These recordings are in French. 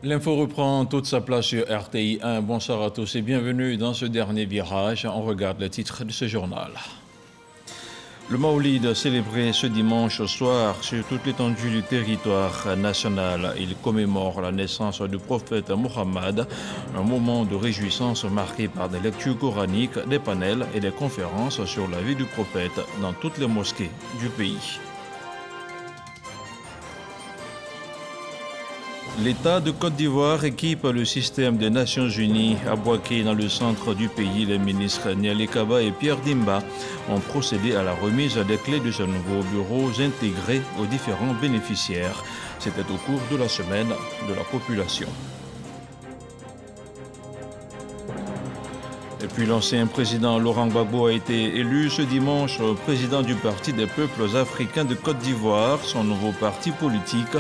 L'info reprend toute sa place sur RTI 1. Bonsoir à tous et bienvenue dans ce dernier virage. On regarde le titre de ce journal. Le Maoulid célébré ce dimanche soir sur toute l'étendue du territoire national. Il commémore la naissance du prophète Mohammed, un moment de réjouissance marqué par des lectures coraniques, des panels et des conférences sur la vie du prophète dans toutes les mosquées du pays. L'État de Côte d'Ivoire équipe le système des Nations Unies. À Boaké, dans le centre du pays, les ministres Niali Kaba et Pierre Dimba ont procédé à la remise des clés de ce nouveau bureau intégré aux différents bénéficiaires. C'était au cours de la semaine de la population. Et puis l'ancien président Laurent Gbagbo a été élu ce dimanche président du Parti des peuples africains de Côte d'Ivoire, son nouveau parti politique.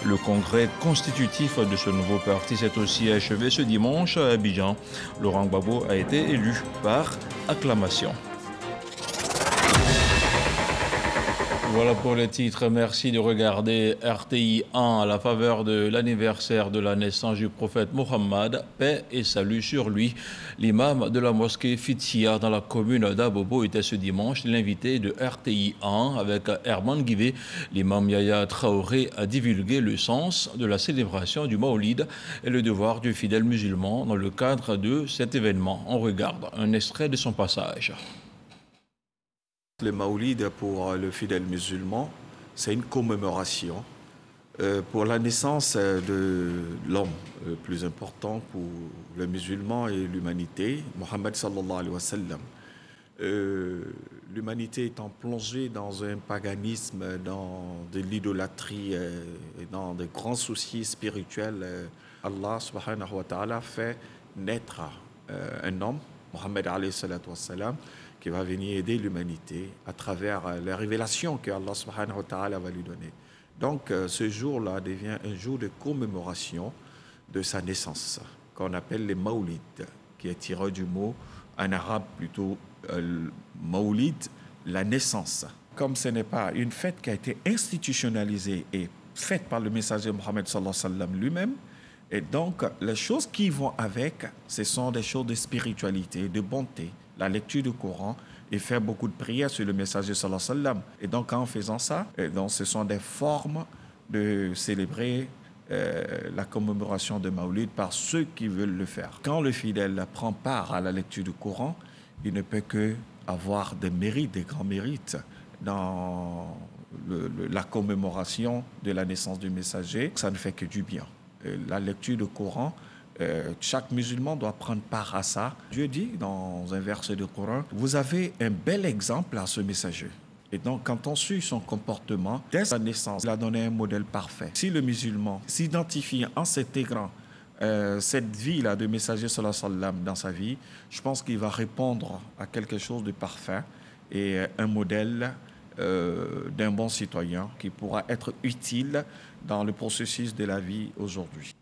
Le congrès constitutif de ce nouveau parti s'est aussi achevé ce dimanche à Abidjan. Laurent Gbagbo a été élu par acclamation. Voilà pour les titres. Merci de regarder RTI 1 à la faveur de l'anniversaire de la naissance du prophète Mohammed. Paix et salut sur lui. L'imam de la mosquée Fitia dans la commune d'Abobo était ce dimanche l'invité de RTI 1 avec Herman Guivé. L'imam Yaya Traoré a divulgué le sens de la célébration du Maoulid et le devoir du fidèle musulman dans le cadre de cet événement. On regarde un extrait de son passage. Le Maoulid pour le fidèle musulman, c'est une commémoration pour la naissance de l'homme le plus important pour le musulman et l'humanité, Mohammed sallallahu alayhi wa sallam. L'humanité étant plongée dans un paganisme, dans de l'idolâtrie et dans de grands soucis spirituels, Allah subhanahu wa ta'ala fait naître un homme, Mohammed alayhi salatu wa sallam, qui va venir aider l'humanité à travers les révélations que Allah subhanahu wa ta'ala va lui donner. Donc ce jour-là devient un jour de commémoration de sa naissance, qu'on appelle les Maoulids, qui est tiré du mot en arabe plutôt Maoulid, la naissance. Comme ce n'est pas une fête qui a été institutionnalisée et faite par le messager Mohammed sallallahu alayhi wa sallam lui-même, et donc les choses qui vont avec, ce sont des choses de spiritualité, de bonté, la lecture du Coran et faire beaucoup de prières sur le messager sallallahu alayhi wa sallam. Et donc en faisant ça, donc, ce sont des formes de célébrer la commémoration de Maoulid par ceux qui veulent le faire. Quand le fidèle prend part à la lecture du Coran, il ne peut que avoir des mérites, des grands mérites dans la commémoration de la naissance du messager. Ça ne fait que du bien. La lecture du Coran, chaque musulman doit prendre part à ça. Dieu dit dans un verset du Coran, vous avez un bel exemple à ce messager. Et donc, quand on suit son comportement, dès sa naissance, il a donné un modèle parfait. Si le musulman s'identifie en s'intégrant cette vie-là de messager sallallahu alayhi wa sallam dans sa vie, je pense qu'il va répondre à quelque chose de parfait et un modèle d'un bon citoyen qui pourra être utile dans le processus de la vie aujourd'hui.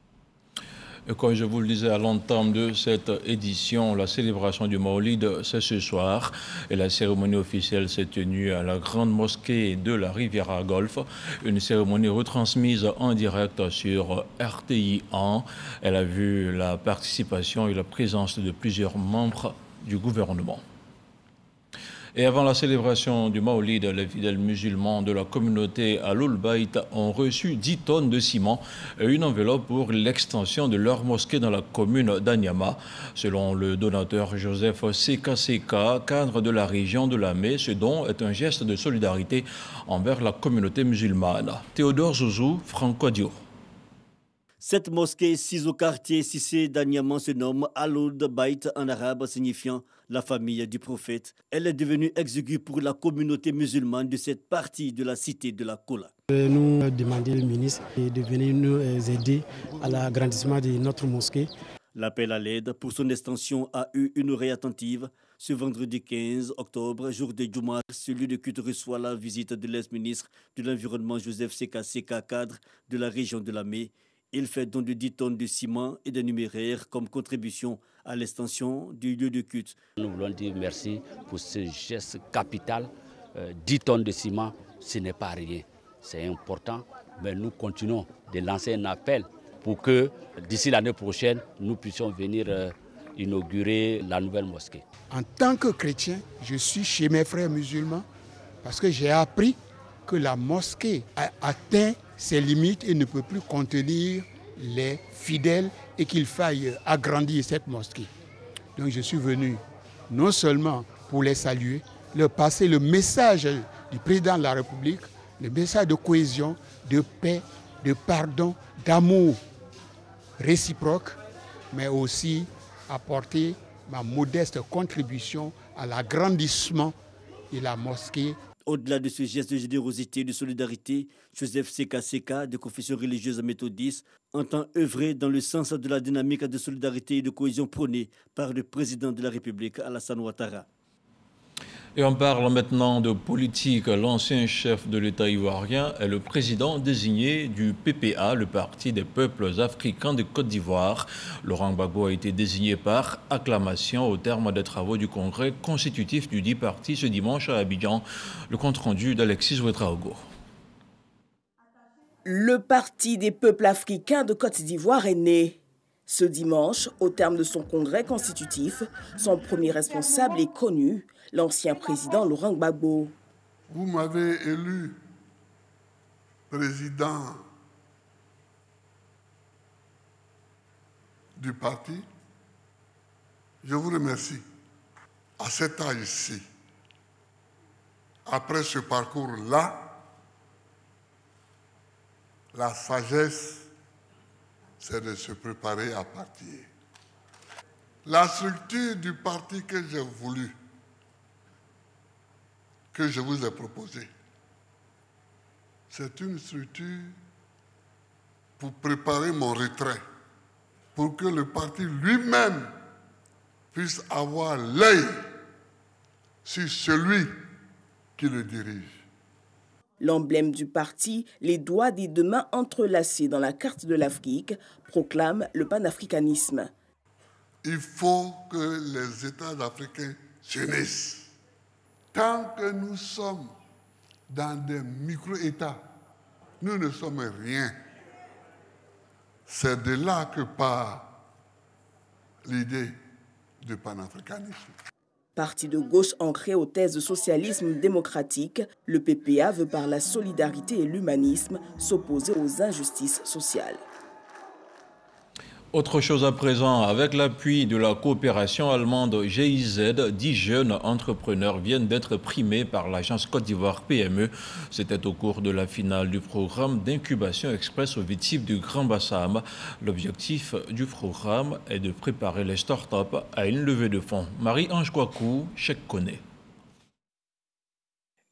Et comme je vous le disais à l'entame de cette édition, la célébration du Maoulid, c'est ce soir. Et la cérémonie officielle s'est tenue à la grande mosquée de la Riviera Golf. Une cérémonie retransmise en direct sur RTI 1. Elle a vu la participation et la présence de plusieurs membres du gouvernement. Et avant la célébration du Maoulid, les fidèles musulmans de la communauté à l'Oulbaït ont reçu 10 tonnes de ciment et une enveloppe pour l'extension de leur mosquée dans la commune d'Anyama. Selon le donateur Joseph Seka, cadre de la région de Lamé, ce don est un geste de solidarité envers la communauté musulmane. Théodore Zouzou, Franco Dio. Cette mosquée sise au quartier Sissé d'Anyama se nomme Al-Ould Bayt en arabe signifiant la famille du prophète. Elle est devenue exiguë pour la communauté musulmane de cette partie de la cité de la Kola. Nous demandons au ministre de venir nous aider à l'agrandissement de notre mosquée. L'appel à l'aide pour son extension a eu une oreille attentive. Ce vendredi 15 octobre, jour de Djoumar, celui de culte reçoit la visite de l'ex-ministre de l'Environnement Joseph Seka, cadre de la région de Lamé. Il fait don de 10 tonnes de ciment et de numéraires comme contribution à l'extension du lieu de culte. Nous voulons dire merci pour ce geste capital. 10 tonnes de ciment, ce n'est pas rien. C'est important, mais nous continuons de lancer un appel pour que d'ici l'année prochaine, nous puissions venir inaugurer la nouvelle mosquée. En tant que chrétien, je suis chez mes frères musulmans parce que j'ai appris que la mosquée a atteint ses limites et ne peut plus contenir les fidèles et qu'il faille agrandir cette mosquée. Donc je suis venu non seulement pour les saluer, leur passer le message du président de la République, le message de cohésion, de paix, de pardon, d'amour réciproque, mais aussi apporter ma modeste contribution à l'agrandissement de la mosquée. Au-delà de ce geste de générosité et de solidarité, Joseph Seka Seka, de confession religieuse méthodiste, entend œuvrer dans le sens de la dynamique de solidarité et de cohésion prônée par le président de la République, Alassane Ouattara. Et on parle maintenant de politique. L'ancien chef de l'État ivoirien est le président désigné du PPA, le Parti des peuples africains de Côte d'Ivoire. Laurent Gbagbo a été désigné par acclamation au terme des travaux du congrès constitutif du dit parti ce dimanche à Abidjan. Le compte-rendu d'Alexis Ouedraogo. Le Parti des peuples africains de Côte d'Ivoire est né. Ce dimanche, au terme de son congrès constitutif, son premier responsable est connu, l'ancien président Laurent Gbagbo. Vous m'avez élu président du parti. Je vous remercie. À cet âge-ci, après ce parcours-là, la sagesse, c'est de se préparer à partir. La structure du parti que j'ai voulu, que je vous ai proposée, c'est une structure pour préparer mon retrait, pour que le parti lui-même puisse avoir l'œil sur celui qui le dirige. L'emblème du parti, les doigts des deux mains entrelacés dans la carte de l'Afrique, proclame le panafricanisme. Il faut que les États africains s'unissent. Tant que nous sommes dans des micro-États, nous ne sommes rien. C'est de là que part l'idée du panafricanisme. Parti de gauche ancré aux thèses de socialisme démocratique, le PPA veut par la solidarité et l'humanisme s'opposer aux injustices sociales. Autre chose à présent, avec l'appui de la coopération allemande GIZ, 10 jeunes entrepreneurs viennent d'être primés par l'agence Côte d'Ivoire PME. C'était au cours de la finale du programme d'incubation express au VITIP du Grand Bassam. L'objectif du programme est de préparer les startups à une levée de fonds. Marie-Ange Kouakou, Chèque connaît.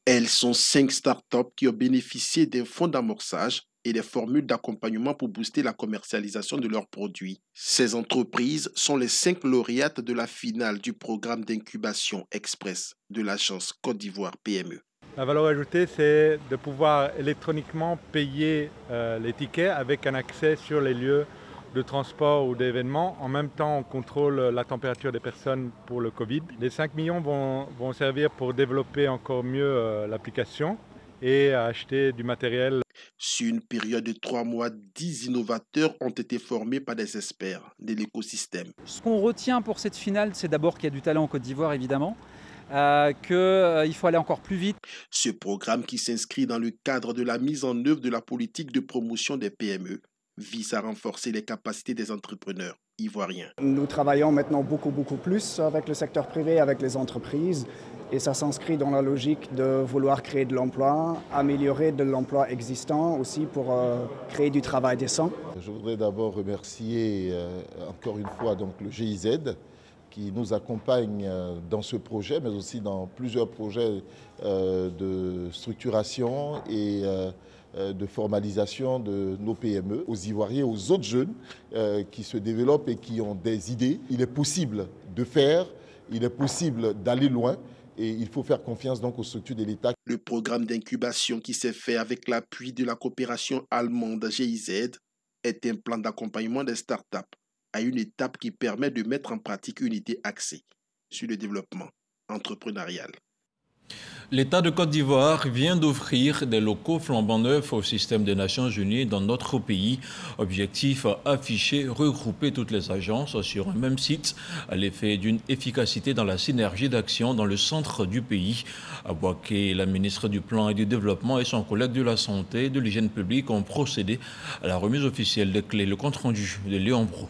Elles sont 5 startups qui ont bénéficié des fonds d'amorçage et des formules d'accompagnement pour booster la commercialisation de leurs produits. Ces entreprises sont les 5 lauréates de la finale du programme d'incubation express de l'agence Côte d'Ivoire PME. La valeur ajoutée, c'est de pouvoir électroniquement payer les tickets avec un accès sur les lieux de transport ou d'événements. En même temps, on contrôle la température des personnes pour le Covid. Les 5 millions vont servir pour développer encore mieux l'application et à acheter du matériel. Sur une période de 3 mois, 10 innovateurs ont été formés par des experts de l'écosystème. Ce qu'on retient pour cette finale, c'est d'abord qu'il y a du talent en Côte d'Ivoire, évidemment, qu'il faut aller encore plus vite. Ce programme qui s'inscrit dans le cadre de la mise en œuvre de la politique de promotion des PME vise à renforcer les capacités des entrepreneurs ivoiriens. Nous travaillons maintenant beaucoup plus avec le secteur privé, avec les entreprises. Et ça s'inscrit dans la logique de vouloir créer de l'emploi, améliorer de l'emploi existant aussi pour créer du travail décent. Je voudrais d'abord remercier encore une fois donc, le GIZ qui nous accompagne dans ce projet, mais aussi dans plusieurs projets de structuration et de formalisation de nos PME, aux Ivoiriens, aux autres jeunes qui se développent et qui ont des idées. Il est possible de faire, il est possible d'aller loin. Et il faut faire confiance donc aux structures de l'État. Le programme d'incubation qui s'est fait avec l'appui de la coopération allemande GIZ est un plan d'accompagnement des startups à une étape qui permet de mettre en pratique une idée axée sur le développement entrepreneurial. L'État de Côte d'Ivoire vient d'offrir des locaux flambant neufs au système des Nations Unies dans notre pays. Objectif affiché, regrouper toutes les agences sur un même site à l'effet d'une efficacité dans la synergie d'action dans le centre du pays. À Boaké, la ministre du Plan et du Développement et son collègue de la Santé et de l'Hygiène publique ont procédé à la remise officielle des clés. Le compte-rendu de Léon Brou.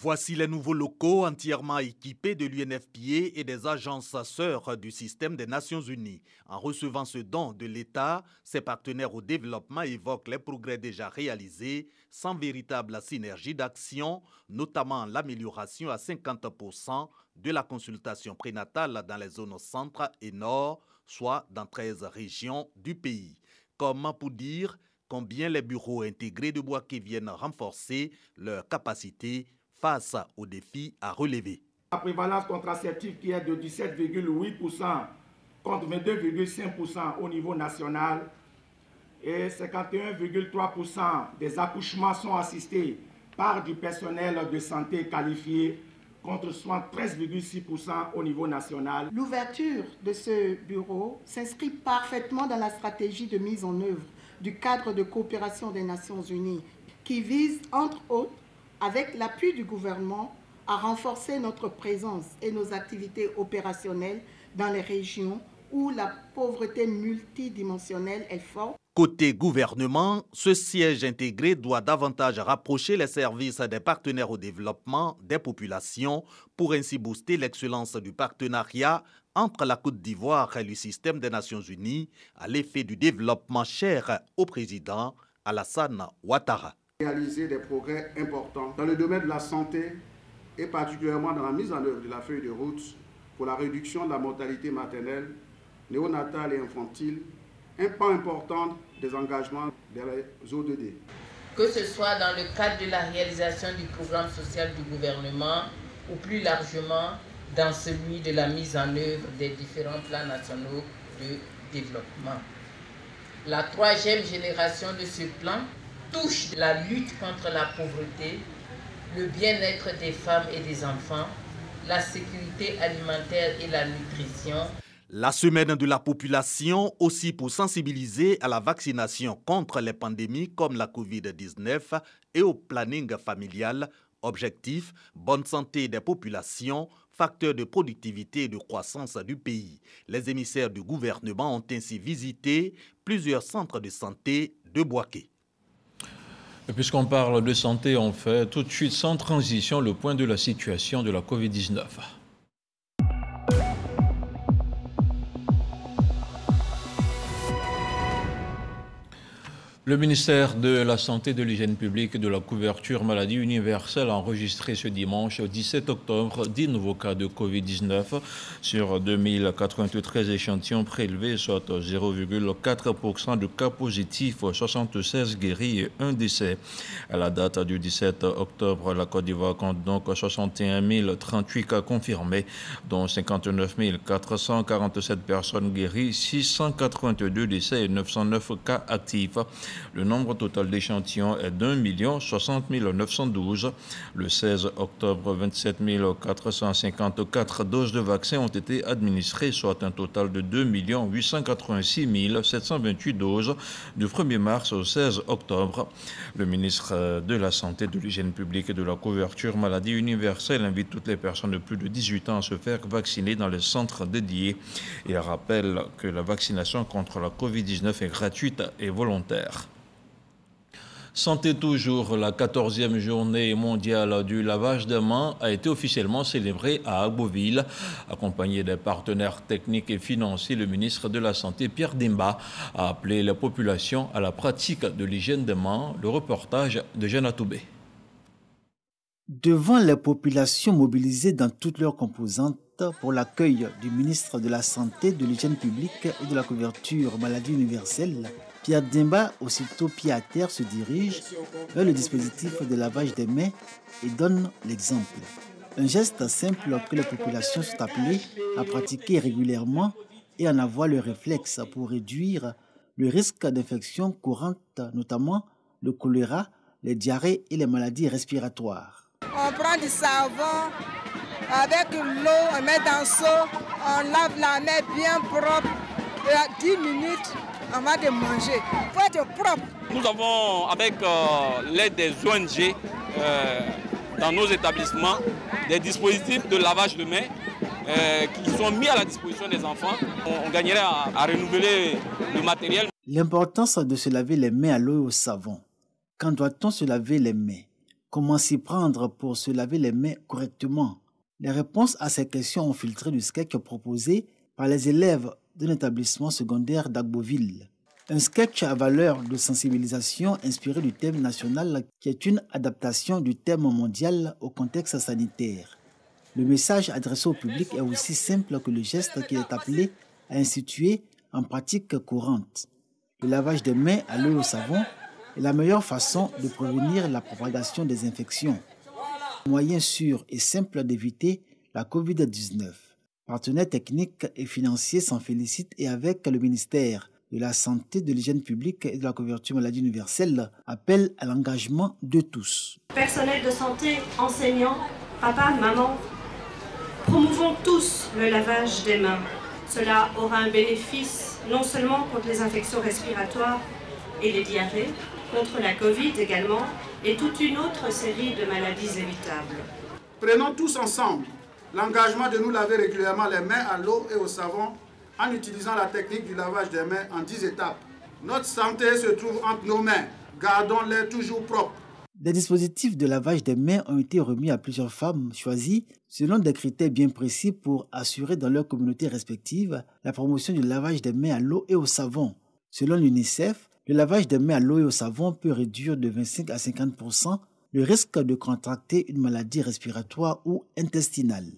Voici les nouveaux locaux entièrement équipés de l'UNFPA et des agences sœurs du système des Nations Unies. En recevant ce don de l'État, ses partenaires au développement évoquent les progrès déjà réalisés sans véritable synergie d'action, notamment l'amélioration à 50% de la consultation prénatale dans les zones centre et nord, soit dans 13 régions du pays. Comme pour dire combien les bureaux intégrés de Boaké viennent renforcer leur capacité face aux défis à relever. La prévalence contraceptive qui est de 17,8% contre 22,5% au niveau national et 51,3% des accouchements sont assistés par du personnel de santé qualifié contre 73,6% au niveau national. L'ouverture de ce bureau s'inscrit parfaitement dans la stratégie de mise en œuvre du cadre de coopération des Nations Unies qui vise, entre autres, avec l'appui du gouvernement, à renforcer notre présence et nos activités opérationnelles dans les régions où la pauvreté multidimensionnelle est forte. Côté gouvernement, ce siège intégré doit davantage rapprocher les services des partenaires au développement des populations pour ainsi booster l'excellence du partenariat entre la Côte d'Ivoire et le système des Nations Unies à l'effet du développement cher au président Alassane Ouattara. Réaliser des progrès importants dans le domaine de la santé et particulièrement dans la mise en œuvre de la feuille de route pour la réduction de la mortalité maternelle, néonatale et infantile, un pas important des engagements des ODD. Que ce soit dans le cadre de la réalisation du programme social du gouvernement ou plus largement dans celui de la mise en œuvre des différents plans nationaux de développement. La troisième génération de ce plan touche la lutte contre la pauvreté, le bien-être des femmes et des enfants, la sécurité alimentaire et la nutrition. La semaine de la population aussi pour sensibiliser à la vaccination contre les pandémies comme la Covid-19 et au planning familial. Objectif, bonne santé des populations, facteur de productivité et de croissance du pays. Les émissaires du gouvernement ont ainsi visité plusieurs centres de santé de Boaké. Puisqu'on parle de santé, on fait tout de suite sans transition le point de la situation de la Covid-19. Le ministère de la Santé, de l'Hygiène publique et de la couverture maladie universelle a enregistré ce dimanche 17 octobre 10 nouveaux cas de Covid-19 sur 2093 échantillons prélevés, soit 0,4% de cas positifs, 76 guéris et 1 décès. À la date du 17 octobre, la Côte d'Ivoire compte donc 61 038 cas confirmés, dont 59 447 personnes guéries, 682 décès et 909 cas actifs. Le nombre total d'échantillons est d'1 060 912. Le 16 octobre, 27 454 doses de vaccins ont été administrées, soit un total de 2 886 728 doses du 1er mars au 16 octobre. Le ministre de la Santé, de l'Hygiène publique et de la couverture maladie universelle invite toutes les personnes de plus de 18 ans à se faire vacciner dans les centres dédiés. Il rappelle que la vaccination contre la Covid-19 est gratuite et volontaire. Santé toujours, la 14e journée mondiale du lavage des mains a été officiellement célébrée à Agboville. Accompagné des partenaires techniques et financiers, le ministre de la Santé, Pierre Demba, a appelé la population à la pratique de l'hygiène des mains. Le reportage de Jeanne Atoubé. Devant les populations mobilisées dans toutes leurs composantes pour l'accueil du ministre de la Santé, de l'Hygiène publique et de la couverture maladie universelle, Pierre Demba, aussitôt pied à terre, se dirige vers le dispositif de lavage des mains et donne l'exemple. Un geste simple que les populations sont appelées à pratiquer régulièrement et en avoir le réflexe pour réduire le risque d'infections courantes, notamment le choléra, les diarrhées et les maladies respiratoires. On prend du savon avec l'eau, on met dans le seau On lave la main bien propre. Et à 10 minutes, on va de manger. Il faut être propre. Nous avons, avec l'aide des ONG dans nos établissements, des dispositifs de lavage de mains qui sont mis à la disposition des enfants. On gagnerait à renouveler le matériel. L'importance de se laver les mains à l'eau et au savon. Quand doit-on se laver les mains? Comment s'y prendre pour se laver les mains correctement? Les réponses à ces questions ont filtré du sketch proposé par les élèves d'un établissement secondaire d'Agboville. Un sketch à valeur de sensibilisation inspiré du thème national qui est une adaptation du thème mondial au contexte sanitaire. Le message adressé au public est aussi simple que le geste qu'il est appelé à instituer en pratique courante. Le lavage des mains à l'eau et au savon est la meilleure façon de prévenir la propagation des infections. Moyen sûr et simple d'éviter la Covid-19. Partenaires techniques et financiers s'en félicitent et avec le ministère de la Santé, de l'Hygiène publique et de la couverture maladie universelle appellent à l'engagement de tous. Personnel de santé, enseignants, papa, maman, promouvons tous le lavage des mains. Cela aura un bénéfice non seulement contre les infections respiratoires et les diarrhées, contre la Covid également, et toute une autre série de maladies évitables. Prenons tous ensemble l'engagement de nous laver régulièrement les mains à l'eau et au savon en utilisant la technique du lavage des mains en 10 étapes. Notre santé se trouve entre nos mains. Gardons-les toujours propres. Des dispositifs de lavage des mains ont été remis à plusieurs femmes choisies selon des critères bien précis pour assurer dans leurs communautés respectives la promotion du lavage des mains à l'eau et au savon. Selon l'UNICEF, le lavage des mains à l'eau et au savon peut réduire de 25 à 50% le risque de contracter une maladie respiratoire ou intestinale.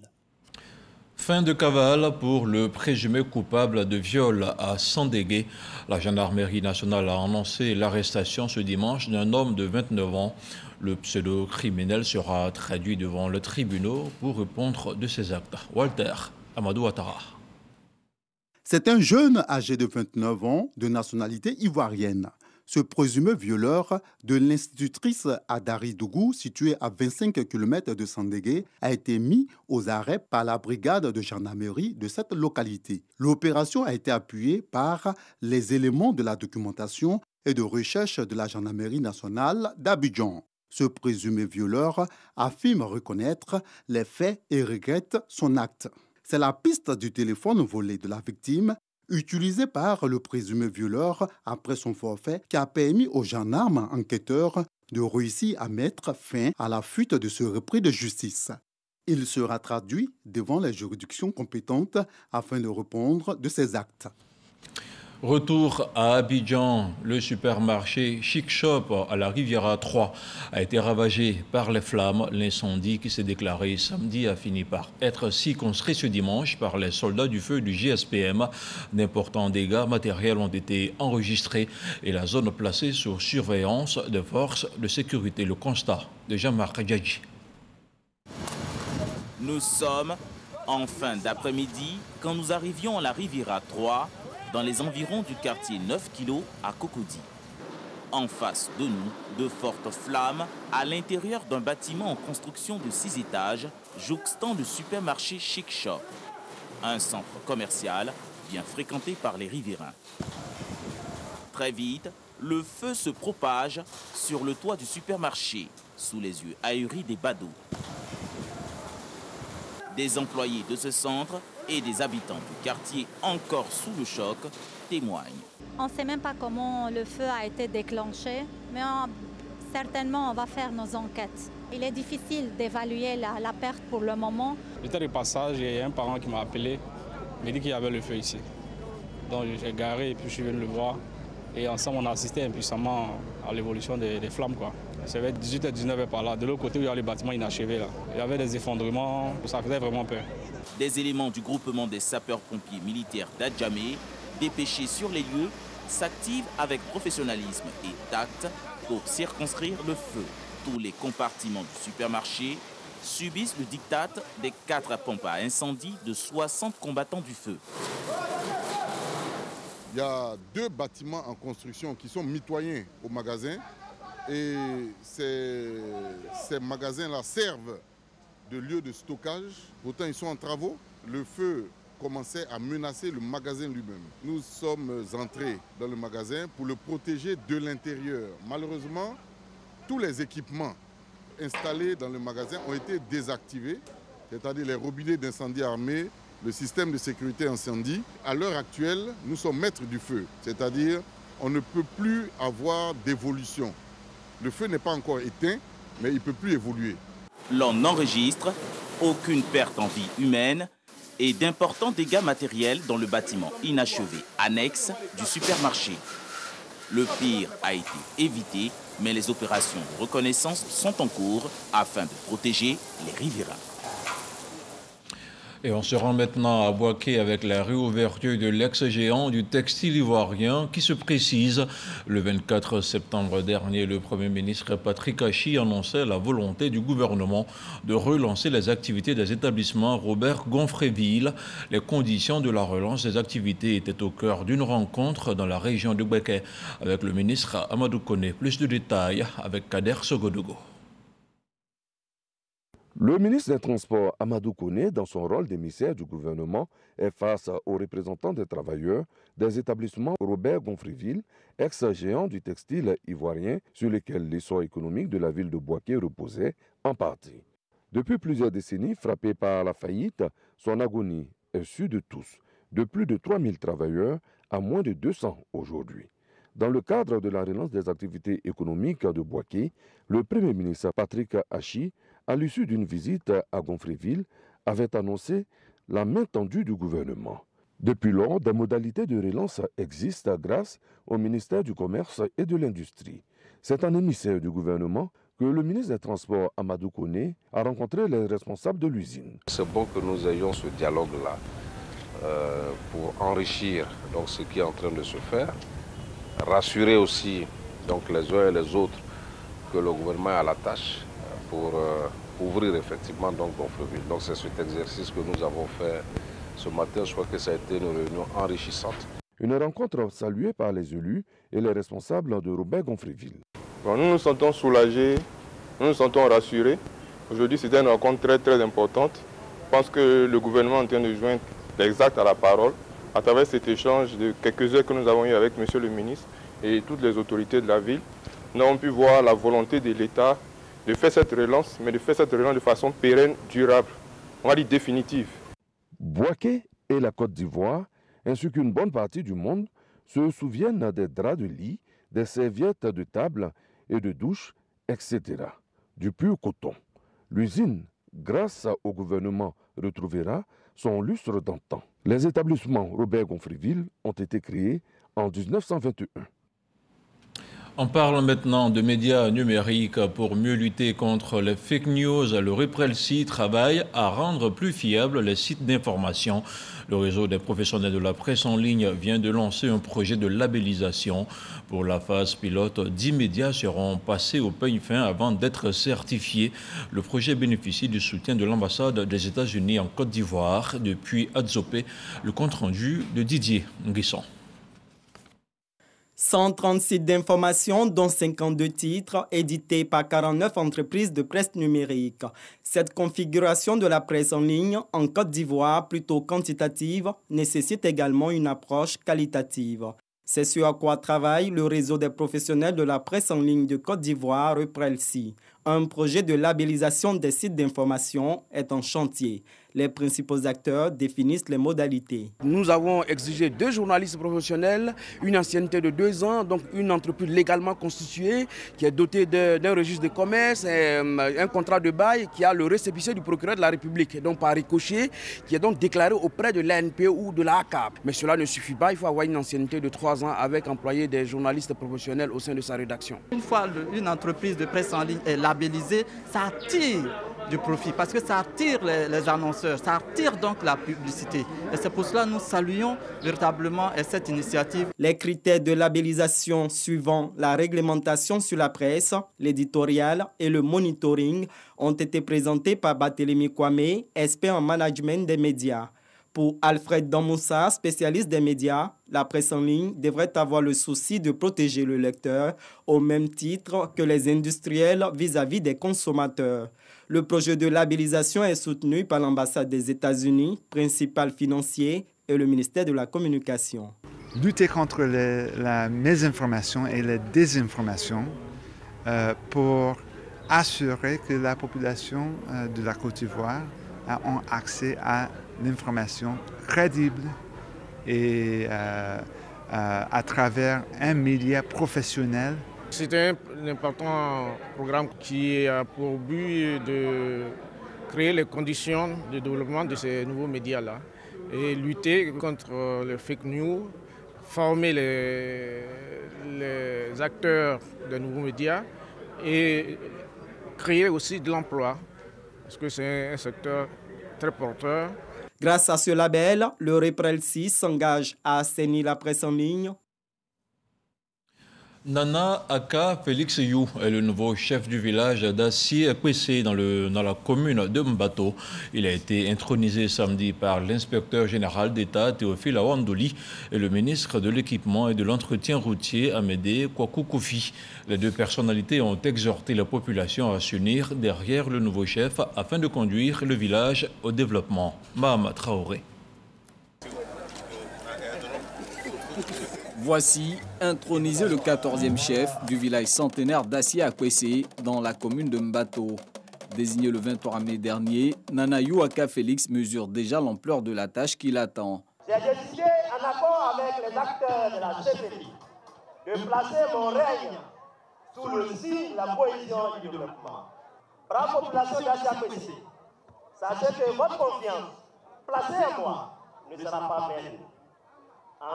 Fin de cavale pour le présumé coupable de viol à Sandégué. La gendarmerie nationale a annoncé l'arrestation ce dimanche d'un homme de 29 ans. Le pseudo-criminel sera traduit devant le tribunal pour répondre de ses actes. Walter Amadou Ouattara. C'est un jeune âgé de 29 ans de nationalité ivoirienne. Ce présumé violeur de l'institutrice Adari Dougou, située à 25 km de Sandégué, a été mis aux arrêts par la brigade de gendarmerie de cette localité. L'opération a été appuyée par les éléments de la documentation et de recherche de la gendarmerie nationale d'Abidjan. Ce présumé violeur affirme reconnaître les faits et regrette son acte. C'est la piste du téléphone volé de la victime utilisé par le présumé violeur après son forfait qui a permis aux gendarmes enquêteurs de réussir à mettre fin à la fuite de ce repris de justice. Il sera traduit devant les juridictions compétentes afin de répondre de ses actes. Retour à Abidjan, le supermarché Chic Shop à la Riviera 3 a été ravagé par les flammes. L'incendie qui s'est déclaré samedi a fini par être circonscrit ce dimanche par les soldats du feu du GSPM. D'importants dégâts matériels ont été enregistrés et la zone placée sous surveillance des forces de sécurité. Le constat de Jean-Marc Djadji. Nous sommes en fin d'après-midi quand nous arrivions à la Riviera 3 dans les environs du quartier 9 kg à Cocody. En face de nous, de fortes flammes à l'intérieur d'un bâtiment en construction de 6 étages, jouxtant le supermarché Chic Shop, un centre commercial bien fréquenté par les riverains. Très vite, le feu se propage sur le toit du supermarché, sous les yeux ahuris des badauds. Des employés de ce centre et des habitants du quartier encore sous le choc témoignent. On ne sait même pas comment le feu a été déclenché, mais certainement on va faire nos enquêtes. Il est difficile d'évaluer la perte pour le moment. J'étais de passage et un parent qui m'a appelé, m'a dit qu'il y avait le feu ici. Donc j'ai garé et puis je suis venu le voir. Et ensemble on a assisté impuissamment à l'évolution des flammes, quoi. Ça va être 18 et 19 par là. De l'autre côté, où il y a le bâtiment inachevé, là. Il y avait des effondrements, ça faisait vraiment peur. Des éléments du groupement des sapeurs-pompiers militaires d'Adjamé, dépêchés sur les lieux, s'activent avec professionnalisme et tact pour circonscrire le feu. Tous les compartiments du supermarché subissent le diktat des 4 pompes à incendie de 60 combattants du feu. Il y a 2 bâtiments en construction qui sont mitoyens au magasin. Et ces magasins-là servent de lieu de stockage. Pourtant, ils sont en travaux. Le feu commençait à menacer le magasin lui-même. Nous sommes entrés dans le magasin pour le protéger de l'intérieur. Malheureusement, tous les équipements installés dans le magasin ont été désactivés, c'est-à-dire les robinets d'incendie armés, le système de sécurité incendie. À l'heure actuelle, nous sommes maîtres du feu, c'est-à-dire on ne peut plus avoir d'évolution. Le feu n'est pas encore éteint, mais il ne peut plus évoluer. L'on n'enregistre aucune perte en vie humaine et d'importants dégâts matériels dans le bâtiment inachevé annexe du supermarché. Le pire a été évité, mais les opérations de reconnaissance sont en cours afin de protéger les riverains. Et on se rend maintenant à Boaké avec la réouverture de l'ex-géant du textile ivoirien qui se précise. Le 24 septembre dernier, le Premier ministre Patrick Achi annonçait la volonté du gouvernement de relancer les activités des établissements Robert Gonfreville. Les conditions de la relance des activités étaient au cœur d'une rencontre dans la région de Boaké avec le ministre Amadou Koné. Plus de détails avec Kader Sogodogo. Le ministre des Transports, Amadou Koné, dans son rôle d'émissaire du gouvernement, est face aux représentants des travailleurs des établissements Robert Gonfreville, ex-géant du textile ivoirien, sur lesquels l'essor économique de la ville de Boaké reposait en partie. Depuis plusieurs décennies, frappé par la faillite, son agonie est sûre de tous, de plus de 3000 travailleurs à moins de 200 aujourd'hui. Dans le cadre de la relance des activités économiques de Boaké, le Premier ministre Patrick Achi, à l'issue d'une visite à Gonfreville, avait annoncé la main tendue du gouvernement. Depuis lors, des modalités de relance existent grâce au ministère du Commerce et de l'Industrie. C'est un émissaire du gouvernement que le ministre des Transports, Amadou Koné, a rencontré les responsables de l'usine. C'est bon que nous ayons ce dialogue-là pour enrichir donc, ce qui est en train de se faire, rassurer aussi donc, les uns et les autres que le gouvernement a la tâche pour ouvrir effectivement donc Gonfreville. Donc c'est cet exercice que nous avons fait ce matin. Je crois que ça a été une réunion enrichissante. Une rencontre saluée par les élus et les responsables de Robert Gonfreville. Bon, nous nous sentons soulagés, nous nous sentons rassurés. Aujourd'hui, c'était une rencontre très importante. Je pense que le gouvernement est en train de joindre les actes à la parole à travers cet échange de quelques heures que nous avons eu avec M. le ministre et toutes les autorités de la ville. Nous avons pu voir la volonté de l'État de faire cette relance, mais de faire cette relance de façon pérenne, durable, on va dire définitive. Boaké et la Côte d'Ivoire, ainsi qu'une bonne partie du monde, se souviennent des draps de lit, des serviettes de table et de douche, etc. Du pur coton. L'usine, grâce au gouvernement, retrouvera son lustre d'antan. Les établissements Robert Gonfreville ont été créés en 1921. On parle maintenant de médias numériques pour mieux lutter contre les fake news. Le REPRELSI travaille à rendre plus fiables les sites d'information. Le réseau des professionnels de la presse en ligne vient de lancer un projet de labellisation. Pour la phase pilote, 10 médias seront passés au peigne fin avant d'être certifiés. Le projet bénéficie du soutien de l'ambassade des États-Unis en Côte d'Ivoire. Depuis Adzopé, le compte-rendu de Didier Nguisson. 130 sites d'information, dont 52 titres, édités par 49 entreprises de presse numérique. Cette configuration de la presse en ligne en Côte d'Ivoire, plutôt quantitative, nécessite également une approche qualitative. C'est ce à quoi travaille le réseau des professionnels de la presse en ligne de Côte d'Ivoire, REPRELSI. Un projet de labellisation des sites d'information est en chantier. Les principaux acteurs définissent les modalités. Nous avons exigé 2 journalistes professionnels, une ancienneté de 2 ans, donc une entreprise légalement constituée qui est dotée d'un registre de commerce, un contrat de bail qui a le récépissé du procureur de la République, donc par ricochet, qui est donc déclaré auprès de l'ANP ou de la ACAP. Mais cela ne suffit pas, il faut avoir une ancienneté de 3 ans avec employé des journalistes professionnels au sein de sa rédaction. Une fois une entreprise de presse en ligne est labellisée, ça attire du profit parce que ça attire les annonceurs, ça attire donc la publicité. Et c'est pour cela que nous saluons véritablement cette initiative. Les critères de labellisation suivant la réglementation sur la presse, l'éditorial et le monitoring ont été présentés par Barthélémy Kwame, expert en management des médias. Pour Alfred Damoussa, spécialiste des médias, la presse en ligne devrait avoir le souci de protéger le lecteur au même titre que les industriels vis-à-vis des consommateurs. Le projet de labellisation est soutenu par l'ambassade des États-Unis, principal financier, et le ministère de la Communication. Lutter contre la mésinformation et la désinformation pour assurer que la population de la Côte d'Ivoire a accès à l'information crédible et à travers un média professionnel. C'est un important programme qui a pour but de créer les conditions de développement de ces nouveaux médias-là et lutter contre les fake news, former les acteurs des nouveaux médias et créer aussi de l'emploi, parce que c'est un secteur très porteur. Grâce à ce label, le REPREL6 s'engage à assainir la presse en ligne. Nana Aka Félix You est le nouveau chef du village d'Assié-Kwessé dans la commune de Mbato. Il a été intronisé samedi par l'inspecteur général d'État Théophile Awandouli et le ministre de l'Équipement et de l'Entretien routier Amédée Kwaku Kofi. Les deux personnalités ont exhorté la population à s'unir derrière le nouveau chef afin de conduire le village au développement. Mahama Traoré. Voici intronisé le 14e chef du village centenaire d'Assié-Kwessé dans la commune de Mbato. Désigné le 23 mai dernier, Nana Aka Félix mesure déjà l'ampleur de la tâche qui l'attend. J'ai décidé, en accord avec les acteurs de la CPI, de placer mon règne sous le signe de la cohésion et du développement. Bravo population d'Assié-Kwessé, sachez que votre confiance placée en moi ne sera pas vaine.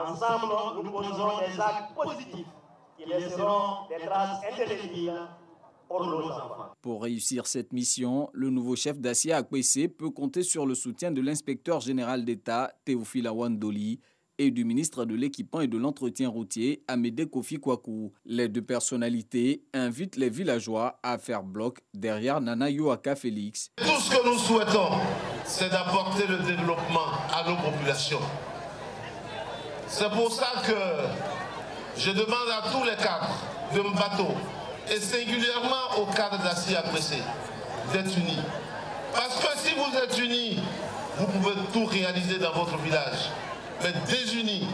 Ensemble, nous posons des actes positifs qui laisseront des traces indélébiles pour nos enfants. Pour réussir cette mission, le nouveau chef d'Assié-Kwessé peut compter sur le soutien de l'inspecteur général d'État Théophile Awandouli et du ministre de l'Équipement et de l'Entretien routier Amédée Kofi Kwaku. Les deux personnalités invitent les villageois à faire bloc derrière Nana Aka Félix. Tout ce que nous souhaitons, c'est d'apporter le développement à nos populations. C'est pour ça que je demande à tous les cadres de Mbato et singulièrement aux cadres d'Assié-Kwessé d'être unis. Parce que si vous êtes unis, vous pouvez tout réaliser dans votre village. Mais désunis,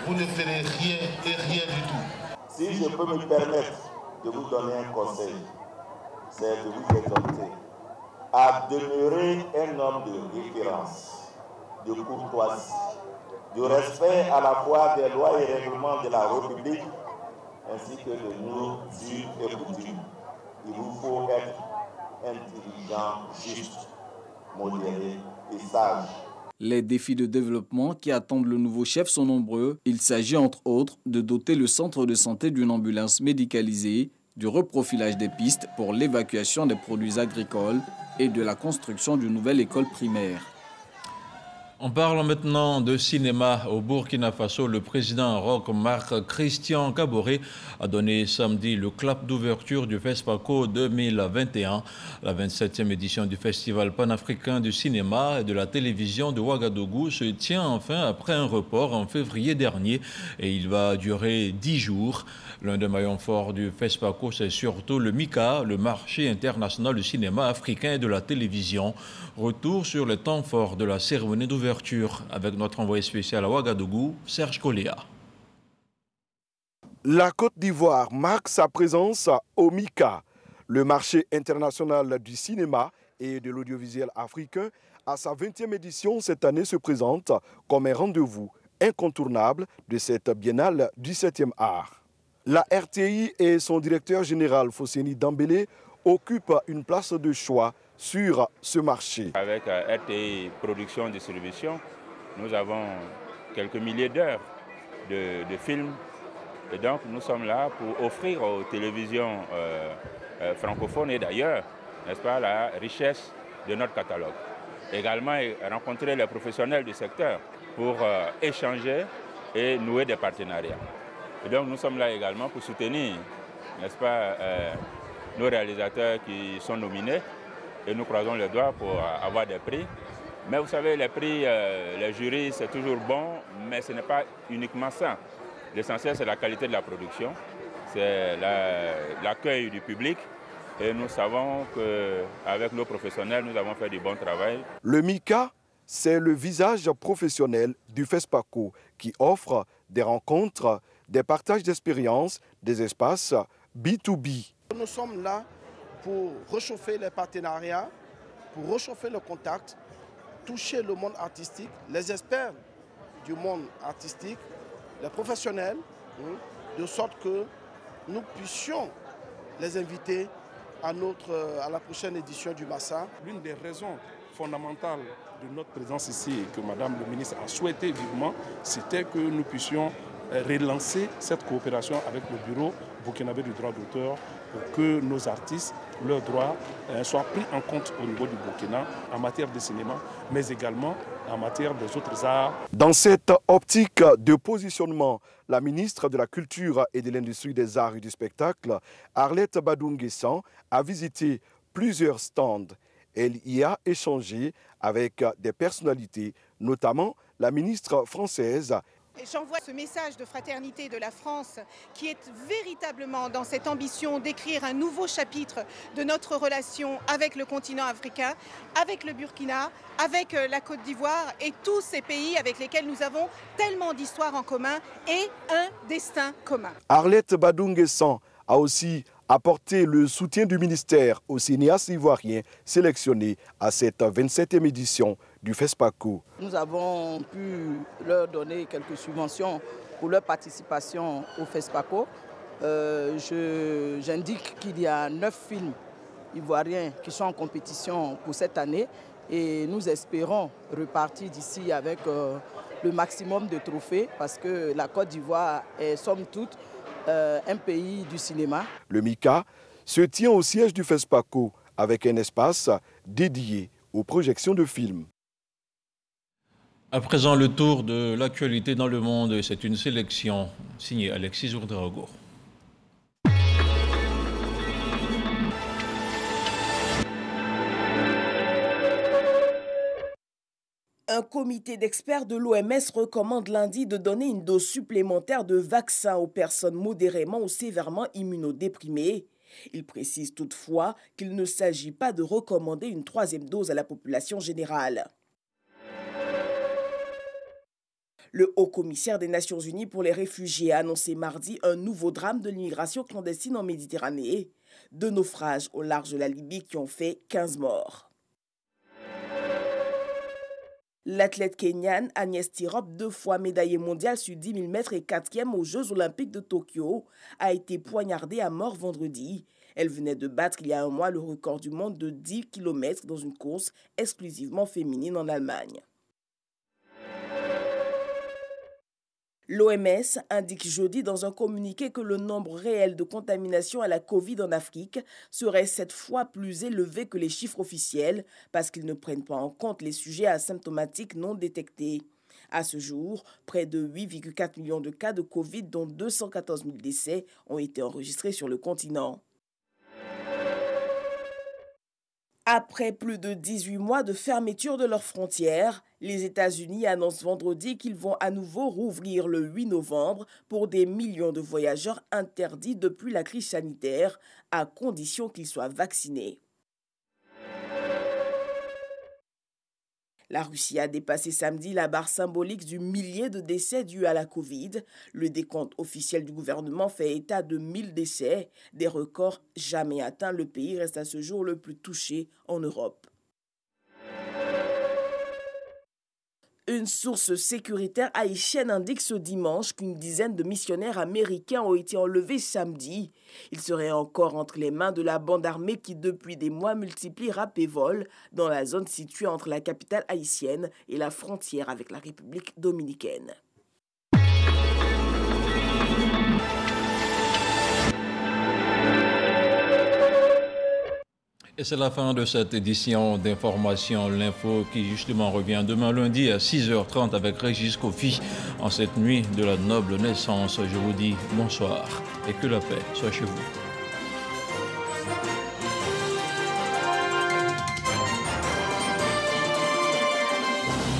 vous ne ferez rien et rien du tout. Si je peux me permettre de vous donner un conseil, c'est de vous exhorter à demeurer un homme de référence, de courtoisie, du respect à la fois des lois et règlements de la République, ainsi que de nos us et coutumes. Il vous faut être intelligent, juste, modéré et sage. Les défis de développement qui attendent le nouveau chef sont nombreux. Il s'agit entre autres de doter le centre de santé d'une ambulance médicalisée, du reprofilage des pistes pour l'évacuation des produits agricoles et de la construction d'une nouvelle école primaire. On parle maintenant de cinéma au Burkina Faso. Le président roch Marc Christian Kaboré a donné samedi le clap d'ouverture du FESPACO 2021, la 27e édition du Festival panafricain du cinéma et de la télévision de Ouagadougou se tient enfin après un report en février dernier et il va durer 10 jours. L'un des maillons forts du FESPACO, c'est surtout le MICA, le marché international du cinéma africain et de la télévision. Retour sur les temps forts de la cérémonie d'ouverture avec notre envoyé spécial à Ouagadougou, Serge Koléa. La Côte d'Ivoire marque sa présence au MICA, le marché international du cinéma et de l'audiovisuel africain. À sa 20e édition, cette année se présente comme un rendez-vous incontournable de cette biennale du 7e art. La RTI et son directeur général Fosseni Dambélé occupent une place de choix sur ce marché. Avec RTI Production Distribution, nous avons quelques milliers d'heures de films. Et donc nous sommes là pour offrir aux télévisions francophones et d'ailleurs, n'est-ce pas, la richesse de notre catalogue. Également rencontrer les professionnels du secteur pour échanger et nouer des partenariats. Et donc nous sommes là également pour soutenir, n'est-ce pas, nos réalisateurs qui sont nominés et nous croisons les doigts pour avoir des prix Mais vous savez, les prix, les jurys, c'est toujours bon, mais ce n'est pas uniquement ça. L'essentiel, c'est la qualité de la production, c'est l'accueil du public. Et nous savons qu'avec nos professionnels, nous avons fait du bon travail. Le MICA, c'est le visage professionnel du FESPACO qui offre des rencontres, des partages d'expériences, des espaces B2B. Nous sommes là pour réchauffer les partenariats, pour réchauffer le contact, toucher le monde artistique, les experts du monde artistique, les professionnels, de sorte que nous puissions les inviter à la prochaine édition du Massa. L'une des raisons fondamentales de notre présence ici et que Madame le ministre a souhaité vivement, c'était que nous puissions relancer cette coopération avec le bureau burkinabé du droit d'auteur pour que nos artistes, leurs droits soient pris en compte au niveau du Burkina en matière de cinéma, mais également en matière des autres arts. Dans cette optique de positionnement, la ministre de la Culture et de l'Industrie des Arts et du Spectacle, Arlette Badou-Nguessan, a visité plusieurs stands. Elle y a échangé avec des personnalités, notamment la ministre française. J'envoie ce message de fraternité de la France qui est véritablement dans cette ambition d'écrire un nouveau chapitre de notre relation avec le continent africain, avec le Burkina, avec la Côte d'Ivoire et tous ces pays avec lesquels nous avons tellement d'histoires en commun et un destin commun. Arlette Badou-Nguessan a aussi apporté le soutien du ministère aux cinéastes ivoiriens sélectionnés à cette 27e édition du FESPACO. Nous avons pu leur donner quelques subventions pour leur participation au FESPACO. J'indique qu'il y a 9 films ivoiriens qui sont en compétition pour cette année et nous espérons repartir d'ici avec le maximum de trophées parce que la Côte d'Ivoire est somme toute un pays du cinéma. Le MICA se tient au siège du FESPACO avec un espace dédié aux projections de films. À présent, le tour de l'actualité dans le monde, c'est une sélection signée Alexis Ouedraogo. Un comité d'experts de l'OMS recommande lundi de donner une dose supplémentaire de vaccin aux personnes modérément ou sévèrement immunodéprimées. Il précise toutefois qu'il ne s'agit pas de recommander une 3e dose à la population générale. Le haut-commissaire des Nations Unies pour les réfugiés a annoncé mardi un nouveau drame de l'immigration clandestine en Méditerranée. 2 naufrages au large de la Libye qui ont fait 15 morts. L'athlète kenyane Agnès Tirop, 2 fois médaillée mondiale sur 10 000 mètres et 4e aux Jeux Olympiques de Tokyo, a été poignardée à mort vendredi. Elle venait de battre il y a un mois le record du monde de 10 km dans une course exclusivement féminine en Allemagne. L'OMS indique jeudi dans un communiqué que le nombre réel de contaminations à la Covid en Afrique serait 7 fois plus élevé que les chiffres officiels parce qu'ils ne prennent pas en compte les sujets asymptomatiques non détectés. À ce jour, près de 8,4 millions de cas de Covid, dont 214 000 décès, ont été enregistrés sur le continent. Après plus de 18 mois de fermeture de leurs frontières, les États-Unis annoncent vendredi qu'ils vont à nouveau rouvrir le 8 novembre pour des millions de voyageurs interdits depuis la crise sanitaire, à condition qu'ils soient vaccinés. La Russie a dépassé samedi la barre symbolique du millier de décès dus à la Covid. Le décompte officiel du gouvernement fait état de 1000 décès, des records jamais atteints. Le pays reste à ce jour le plus touché en Europe. Une source sécuritaire haïtienne indique ce dimanche qu'une dizaine de missionnaires américains ont été enlevés samedi. Ils seraient encore entre les mains de la bande armée qui, depuis des mois, multiplie rap et vol dans la zone située entre la capitale haïtienne et la frontière avec la République dominicaine. Et c'est la fin de cette édition d'Information L'Info qui justement revient demain lundi à 6h30 avec Régis Kofi en cette nuit de la noble naissance. Je vous dis bonsoir et que la paix soit chez vous.